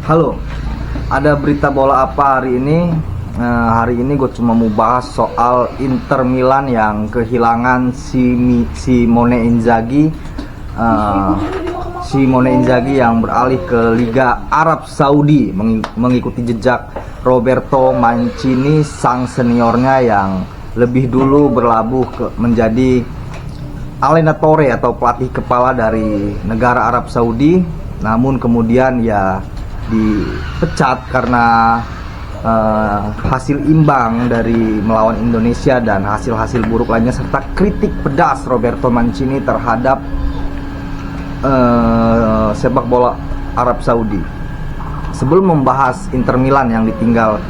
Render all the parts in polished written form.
Halo, ada berita bola apa hari ini? Hari ini gue cuma mau bahas soal Inter Milan yang kehilangan Simone Inzaghi. Simone Inzaghi yang beralih ke Liga Arab Saudi mengikuti jejak Roberto Mancini, sang seniornya yang lebih dulu berlabuh menjadi allenatore atau pelatih kepala dari negara Arab Saudi. Namun kemudian ya dipecat karena hasil imbang dari melawan Indonesia dan hasil-hasil buruk lainnya, serta kritik pedas Roberto Mancini terhadap sepak bola Arab Saudi. Sebelum membahas Inter Milan yang ditinggal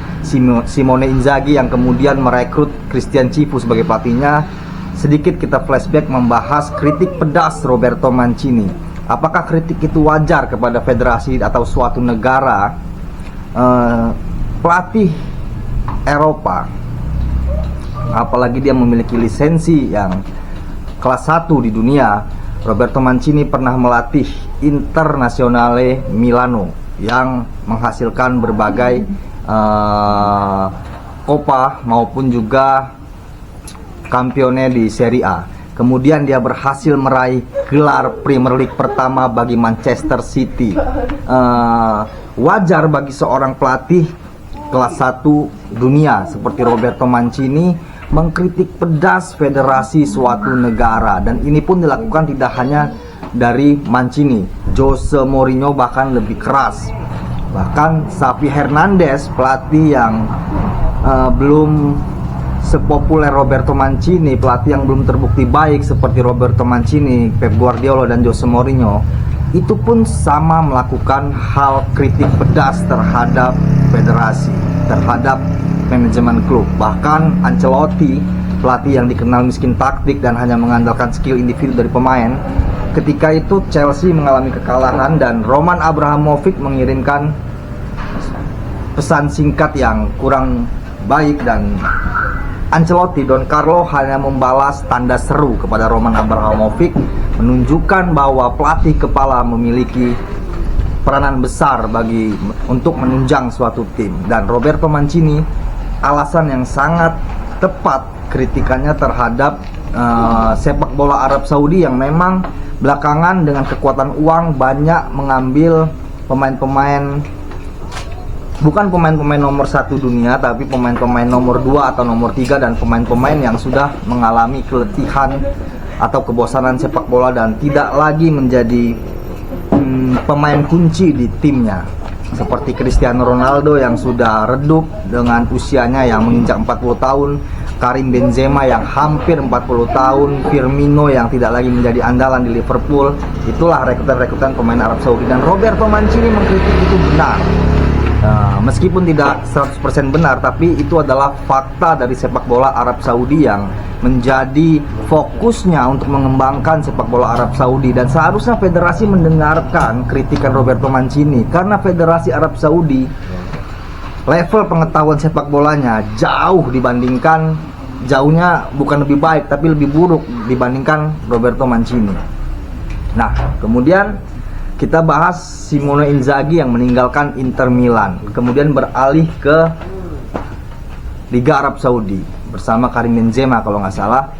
Simone Inzaghi yang kemudian merekrut Christian Cifu sebagai pelatihnya, sedikit kita flashback membahas kritik pedas Roberto Mancini. Apakah kritik itu wajar kepada federasi atau suatu negara? Pelatih Eropa, apalagi dia memiliki lisensi yang kelas 1 di dunia. Roberto Mancini pernah melatih Internazionale Milano yang menghasilkan berbagai Coppa maupun juga Campione di Serie A. Kemudian dia berhasil meraih gelar Premier League pertama bagi Manchester City. Wajar bagi seorang pelatih kelas 1 dunia seperti Roberto Mancini mengkritik pedas federasi suatu negara. Dan ini pun dilakukan tidak hanya dari Mancini, Jose Mourinho bahkan lebih keras. Bahkan Xavi Hernandez, pelatih yang belum sepopuler Roberto Mancini, pelatih yang belum terbukti baik seperti Roberto Mancini, Pep Guardiola dan Jose Mourinho, itu pun sama melakukan hal kritik pedas terhadap federasi, terhadap manajemen klub. Bahkan Ancelotti, pelatih yang dikenal miskin taktik dan hanya mengandalkan skill individu dari pemain, ketika itu Chelsea mengalami kekalahan dan Roman Abramovich mengirimkan pesan singkat yang kurang baik, dan Ancelotti, Don Carlo hanya membalas tanda seru kepada Roman Abramovich, menunjukkan bahwa pelatih kepala memiliki peranan besar untuk menunjang suatu tim. Dan Roberto Mancini, alasan yang sangat tepat kritikannya terhadap sepak bola Arab Saudi yang memang belakangan dengan kekuatan uang banyak mengambil pemain-pemain, bukan pemain-pemain nomor 1 dunia, tapi pemain-pemain nomor 2 atau nomor 3 dan pemain-pemain yang sudah mengalami keletihan atau kebosanan sepak bola dan tidak lagi menjadi pemain kunci di timnya. Seperti Cristiano Ronaldo yang sudah redup dengan usianya yang menginjak 40 tahun, Karim Benzema yang hampir 40 tahun, Firmino yang tidak lagi menjadi andalan di Liverpool. Itulah rekrutan-rekrutan pemain Arab Saudi, dan Roberto Mancini mengkritik itu benar. Meskipun tidak 100% benar, tapi itu adalah fakta dari sepak bola Arab Saudi yang menjadi fokusnya untuk mengembangkan sepak bola Arab Saudi. Dan seharusnya federasi mendengarkan kritikan Roberto Mancini, karena federasi Arab Saudi level pengetahuan sepak bolanya jauhnya bukan lebih baik tapi lebih buruk dibandingkan Roberto Mancini. Nah, kemudian kita bahas Simone Inzaghi yang meninggalkan Inter Milan, kemudian beralih ke Liga Arab Saudi bersama Karim Benzema kalau nggak salah.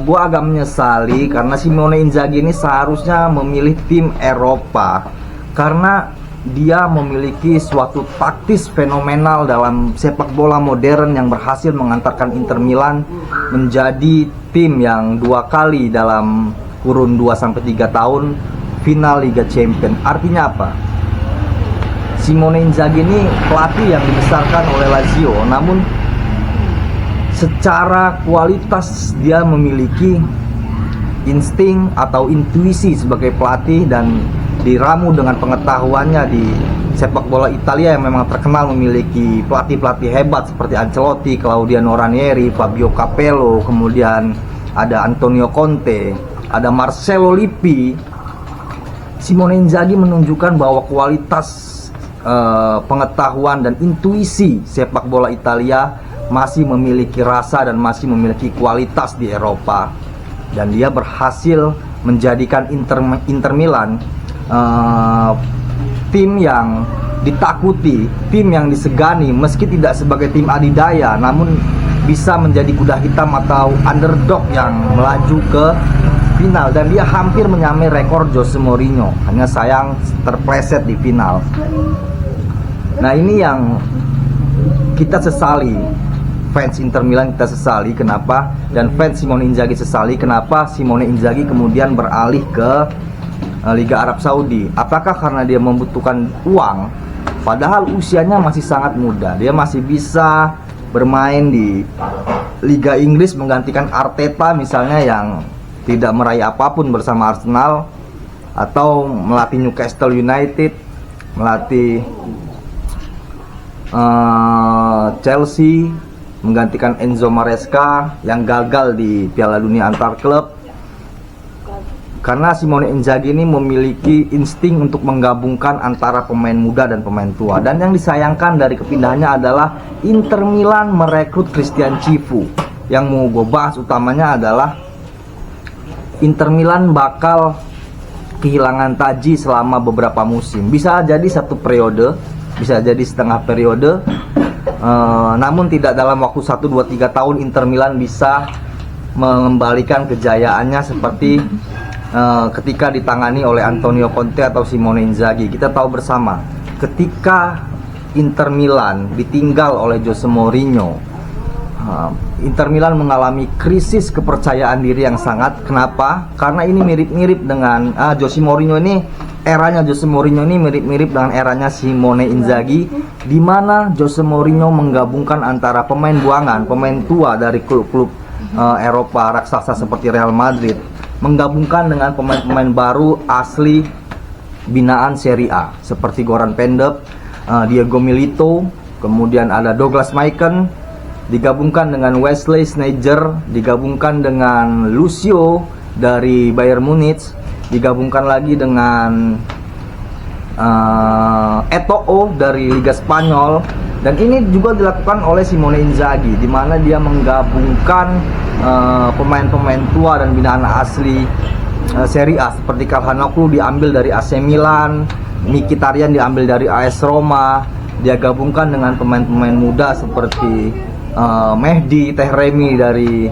Gue agak menyesali karena Simone Inzaghi ini seharusnya memilih tim Eropa, karena dia memiliki suatu taktis fenomenal dalam sepak bola modern yang berhasil mengantarkan Inter Milan menjadi tim yang 2 kali dalam kurun 2-3 tahun final Liga Champions. Artinya apa? Simone Inzaghi ini pelatih yang dibesarkan oleh Lazio, namun secara kualitas dia memiliki insting atau intuisi sebagai pelatih dan diramu dengan pengetahuannya di sepak bola Italia yang memang terkenal memiliki pelatih-pelatih hebat seperti Ancelotti, Claudio Ranieri, Fabio Capello, kemudian ada Antonio Conte, ada Marcelo Lippi. Simone Inzaghi menunjukkan bahwa kualitas pengetahuan dan intuisi sepak bola Italia masih memiliki rasa dan masih memiliki kualitas di Eropa, dan dia berhasil menjadikan Inter Milan tim yang ditakuti, tim yang disegani meski tidak sebagai tim adidaya namun bisa menjadi kuda hitam atau underdog yang melaju ke final, dan dia hampir menyamai rekor Jose Mourinho, hanya sayang terpleset di final. Nah, ini yang kita sesali, fans Inter Milan kita sesali kenapa, dan fans Simone Inzaghi sesali kenapa Simone Inzaghi kemudian beralih ke Liga Arab Saudi. Apakah karena dia membutuhkan uang, padahal usianya masih sangat muda, dia masih bisa bermain di Liga Inggris menggantikan Arteta misalnya yang tidak meraih apapun bersama Arsenal, atau melatih Newcastle United, melatih Chelsea, menggantikan Enzo Maresca yang gagal di Piala Dunia antar klub. Karena Simone Inzaghi ini memiliki insting untuk menggabungkan antara pemain muda dan pemain tua. Dan yang disayangkan dari kepindahannya adalah Inter Milan merekrut Christian Cifu. Yang mau gue bahas utamanya adalah Inter Milan bakal kehilangan Taji selama beberapa musim. Bisa jadi satu periode, bisa jadi setengah periode, namun tidak dalam waktu 1, 2, 3 tahun Inter Milan bisa mengembalikan kejayaannya seperti ketika ditangani oleh Antonio Conte atau Simone Inzaghi. Kita tahu bersama, ketika Inter Milan ditinggal oleh Jose Mourinho, Inter Milan mengalami krisis kepercayaan diri yang sangat. Kenapa? Karena ini mirip-mirip dengan Jose Mourinho ini, eranya Jose Mourinho ini mirip-mirip dengan eranya Simone Inzaghi, di mana Jose Mourinho menggabungkan antara pemain buangan, pemain tua dari klub-klub Eropa raksasa seperti Real Madrid, menggabungkan dengan pemain-pemain baru asli binaan Serie A seperti Goran Pandev, Diego Milito, kemudian ada Douglas Maiken, digabungkan dengan Wesley Sneijder, digabungkan dengan Lucio dari Bayern Munich, digabungkan lagi dengan Eto'o dari Liga Spanyol. Dan ini juga dilakukan oleh Simone Inzaghi, di mana dia menggabungkan pemain-pemain tua dan binaan asli Serie A seperti Calhanoglu diambil dari AC Milan, Mkhitaryan diambil dari AS Roma. Dia gabungkan dengan pemain-pemain muda seperti Mehdi Tehremi dari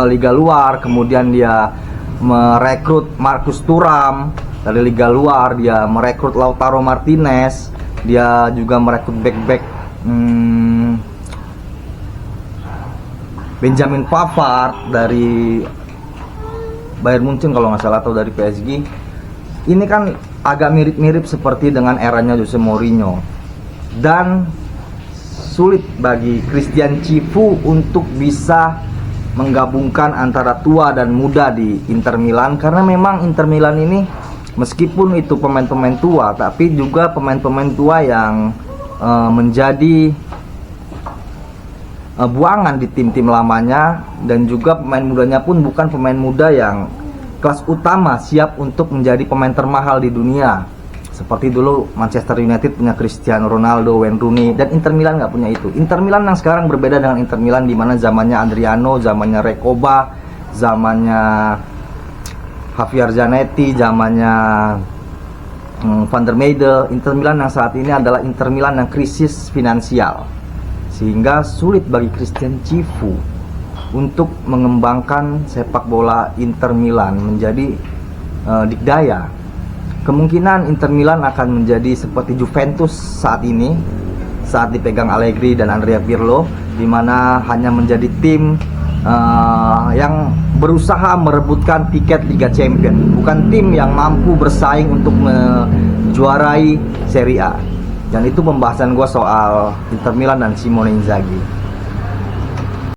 Liga luar. Kemudian dia merekrut Marcus Thuram dari Liga luar. Dia merekrut Lautaro Martinez. Dia juga merekrut back-back Benjamin Pavard dari Bayern Munchen kalau nggak salah, atau dari PSG. Ini kan agak mirip-mirip seperti dengan eranya Jose Mourinho. Dan sulit bagi Christian Cifu untuk bisa menggabungkan antara tua dan muda di Inter Milan, karena memang Inter Milan ini meskipun itu pemain-pemain tua, tapi juga pemain-pemain tua yang menjadi buangan di tim-tim lamanya, dan juga pemain mudanya pun bukan pemain muda yang kelas utama siap untuk menjadi pemain termahal di dunia. Seperti dulu Manchester United punya Cristiano Ronaldo, Wayne Rooney, dan Inter Milan nggak punya itu. Inter Milan yang sekarang berbeda dengan Inter Milan di mana zamannya Adriano, zamannya Recoba, zamannya Javier Zanetti, zamannya Van der Meijde. Inter Milan yang saat ini adalah Inter Milan yang krisis finansial, sehingga sulit bagi Christian Cifu untuk mengembangkan sepak bola Inter Milan menjadi dikdaya. Kemungkinan Inter Milan akan menjadi seperti Juventus saat ini, saat dipegang Allegri dan Andrea Pirlo, di mana hanya menjadi tim yang berusaha merebutkan tiket Liga Champions, bukan tim yang mampu bersaing untuk menjuarai Serie A. Dan itu pembahasan gue soal Inter Milan dan Simone Inzaghi.